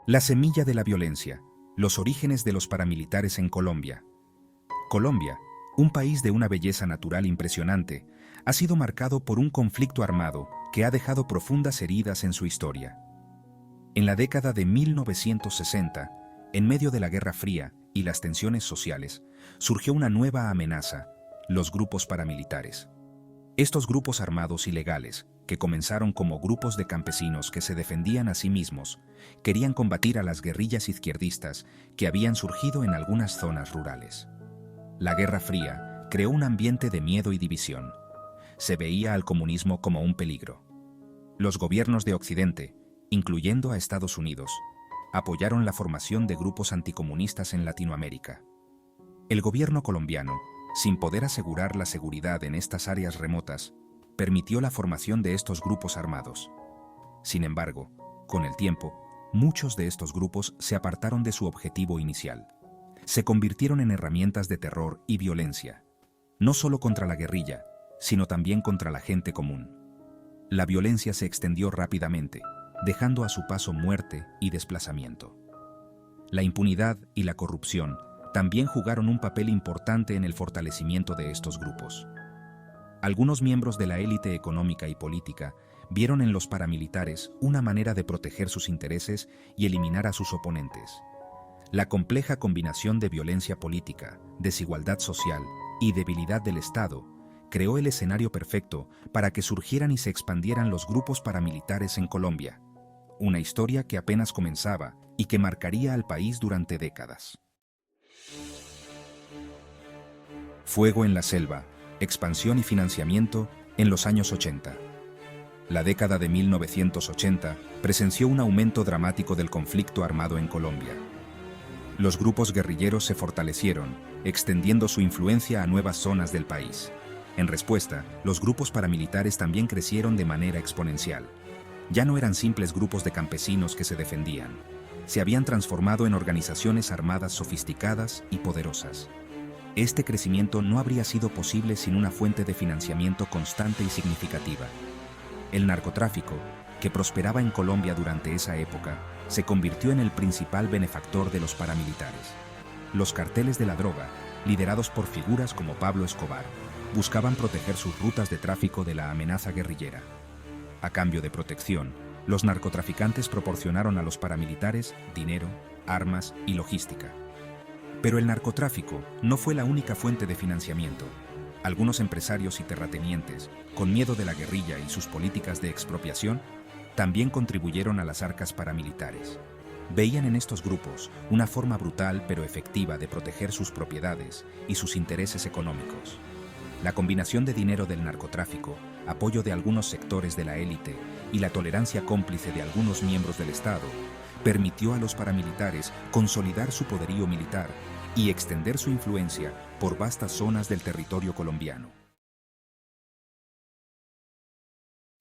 La semilla de la violencia, los orígenes de los paramilitares en Colombia. Colombia, un país de una belleza natural impresionante, ha sido marcado por un conflicto armado que ha dejado profundas heridas en su historia. En la década de 1960, en medio de la Guerra Fría y las tensiones sociales, surgió una nueva amenaza: los grupos paramilitares. Estos grupos armados ilegales, que comenzaron como grupos de campesinos que se defendían a sí mismos, querían combatir a las guerrillas izquierdistas que habían surgido en algunas zonas rurales. La Guerra Fría creó un ambiente de miedo y división. Se veía al comunismo como un peligro. Los gobiernos de Occidente, incluyendo a Estados Unidos, apoyaron la formación de grupos anticomunistas en Latinoamérica. El gobierno colombiano, sin poder asegurar la seguridad en estas áreas remotas, permitió la formación de estos grupos armados. Sin embargo, con el tiempo, muchos de estos grupos se apartaron de su objetivo inicial. Se convirtieron en herramientas de terror y violencia, no solo contra la guerrilla, sino también contra la gente común. La violencia se extendió rápidamente, dejando a su paso muerte y desplazamiento. La impunidad y la corrupción también jugaron un papel importante en el fortalecimiento de estos grupos. Algunos miembros de la élite económica y política vieron en los paramilitares una manera de proteger sus intereses y eliminar a sus oponentes. La compleja combinación de violencia política, desigualdad social y debilidad del Estado creó el escenario perfecto para que surgieran y se expandieran los grupos paramilitares en Colombia, una historia que apenas comenzaba y que marcaría al país durante décadas. Fuego en la selva, expansión y financiamiento en los años 80. La década de 1980 presenció un aumento dramático del conflicto armado en Colombia. Los grupos guerrilleros se fortalecieron, extendiendo su influencia a nuevas zonas del país. En respuesta, los grupos paramilitares también crecieron de manera exponencial. Ya no eran simples grupos de campesinos que se defendían. Se habían transformado en organizaciones armadas sofisticadas y poderosas. Este crecimiento no habría sido posible sin una fuente de financiamiento constante y significativa. El narcotráfico, que prosperaba en Colombia durante esa época, se convirtió en el principal benefactor de los paramilitares. Los carteles de la droga, liderados por figuras como Pablo Escobar, buscaban proteger sus rutas de tráfico de la amenaza guerrillera. A cambio de protección, los narcotraficantes proporcionaron a los paramilitares dinero, armas y logística. Pero el narcotráfico no fue la única fuente de financiamiento. Algunos empresarios y terratenientes, con miedo de la guerrilla y sus políticas de expropiación, también contribuyeron a las arcas paramilitares. Veían en estos grupos una forma brutal pero efectiva de proteger sus propiedades y sus intereses económicos. La combinación de dinero del narcotráfico, apoyo de algunos sectores de la élite y la tolerancia cómplice de algunos miembros del Estado permitió a los paramilitares consolidar su poderío militar y extender su influencia por vastas zonas del territorio colombiano.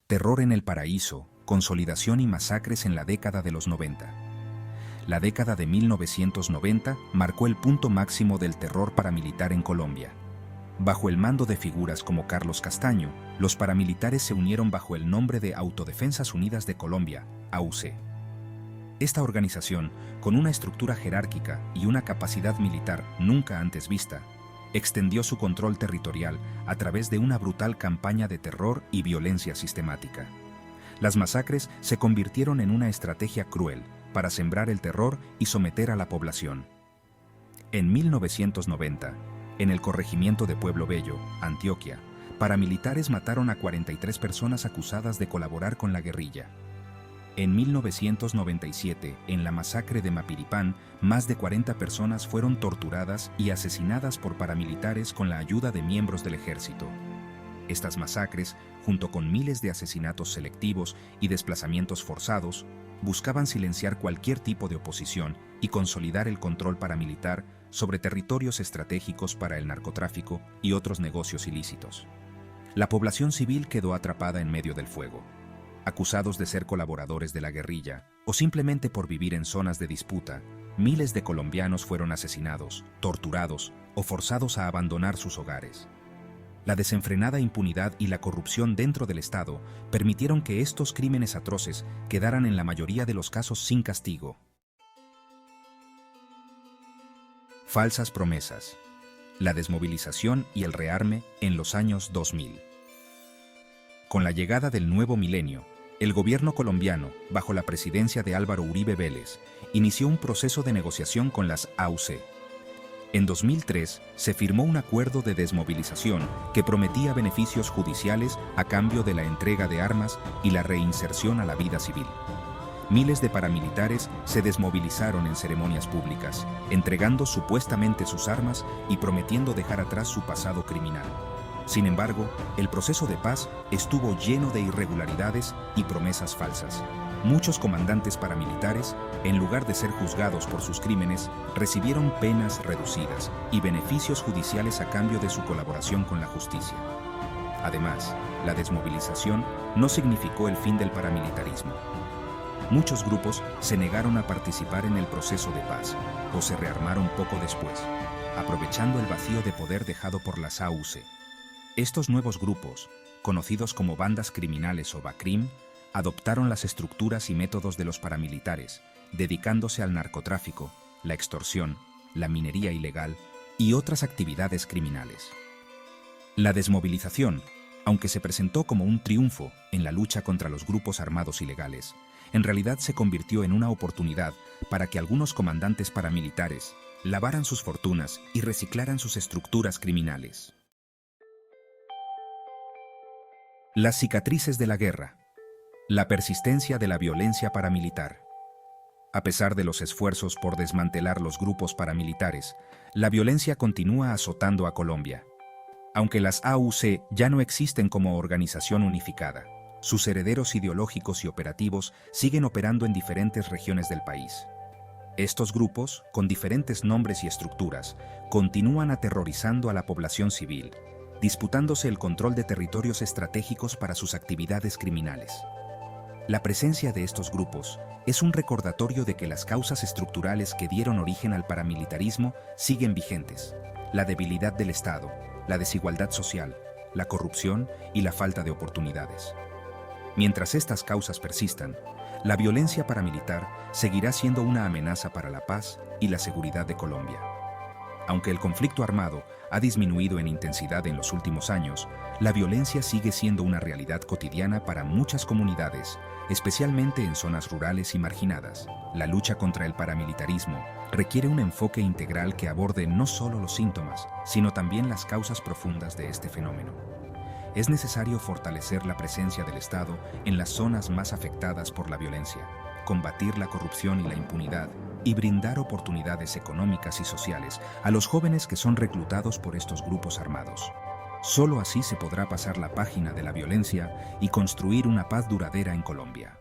Terror en el Paraíso, consolidación y masacres en la década de los 90. La década de 1990 marcó el punto máximo del terror paramilitar en Colombia. Bajo el mando de figuras como Carlos Castaño, los paramilitares se unieron bajo el nombre de Autodefensas Unidas de Colombia, AUC. Esta organización, con una estructura jerárquica y una capacidad militar nunca antes vista, extendió su control territorial a través de una brutal campaña de terror y violencia sistemática. Las masacres se convirtieron en una estrategia cruel para sembrar el terror y someter a la población. En 1990, en el corregimiento de Pueblo Bello, Antioquia, paramilitares mataron a 43 personas acusadas de colaborar con la guerrilla. En 1997, en la masacre de Mapiripán, más de 40 personas fueron torturadas y asesinadas por paramilitares con la ayuda de miembros del ejército. Estas masacres, junto con miles de asesinatos selectivos y desplazamientos forzados, buscaban silenciar cualquier tipo de oposición y consolidar el control paramilitar sobre territorios estratégicos para el narcotráfico y otros negocios ilícitos. La población civil quedó atrapada en medio del fuego. Acusados de ser colaboradores de la guerrilla o simplemente por vivir en zonas de disputa, miles de colombianos fueron asesinados, torturados o forzados a abandonar sus hogares. La desenfrenada impunidad y la corrupción dentro del Estado permitieron que estos crímenes atroces quedaran en la mayoría de los casos sin castigo. Falsas promesas. La desmovilización y el rearme en los años 2000. Con la llegada del nuevo milenio, el gobierno colombiano, bajo la presidencia de Álvaro Uribe Vélez, inició un proceso de negociación con las AUC. En 2003 se firmó un acuerdo de desmovilización que prometía beneficios judiciales a cambio de la entrega de armas y la reinserción a la vida civil. Miles de paramilitares se desmovilizaron en ceremonias públicas, entregando supuestamente sus armas y prometiendo dejar atrás su pasado criminal. Sin embargo, el proceso de paz estuvo lleno de irregularidades y promesas falsas. Muchos comandantes paramilitares, en lugar de ser juzgados por sus crímenes, recibieron penas reducidas y beneficios judiciales a cambio de su colaboración con la justicia. Además, la desmovilización no significó el fin del paramilitarismo. Muchos grupos se negaron a participar en el proceso de paz o se rearmaron poco después, aprovechando el vacío de poder dejado por las AUC. Estos nuevos grupos, conocidos como bandas criminales o BACRIM, adoptaron las estructuras y métodos de los paramilitares, dedicándose al narcotráfico, la extorsión, la minería ilegal y otras actividades criminales. La desmovilización, aunque se presentó como un triunfo en la lucha contra los grupos armados ilegales, en realidad se convirtió en una oportunidad para que algunos comandantes paramilitares lavaran sus fortunas y reciclaran sus estructuras criminales. Las cicatrices de la guerra. La persistencia de la violencia paramilitar. A pesar de los esfuerzos por desmantelar los grupos paramilitares, la violencia continúa azotando a Colombia. Aunque las AUC ya no existen como organización unificada, sus herederos ideológicos y operativos siguen operando en diferentes regiones del país. Estos grupos, con diferentes nombres y estructuras, continúan aterrorizando a la población civil, disputándose el control de territorios estratégicos para sus actividades criminales. La presencia de estos grupos es un recordatorio de que las causas estructurales que dieron origen al paramilitarismo siguen vigentes: la debilidad del Estado, la desigualdad social, la corrupción y la falta de oportunidades. Mientras estas causas persistan, la violencia paramilitar seguirá siendo una amenaza para la paz y la seguridad de Colombia. Aunque el conflicto armado ha disminuido en intensidad en los últimos años, la violencia sigue siendo una realidad cotidiana para muchas comunidades, especialmente en zonas rurales y marginadas. La lucha contra el paramilitarismo requiere un enfoque integral que aborde no solo los síntomas, sino también las causas profundas de este fenómeno. Es necesario fortalecer la presencia del Estado en las zonas más afectadas por la violencia, combatir la corrupción y la impunidad, y brindar oportunidades económicas y sociales a los jóvenes que son reclutados por estos grupos armados. Solo así se podrá pasar la página de la violencia y construir una paz duradera en Colombia.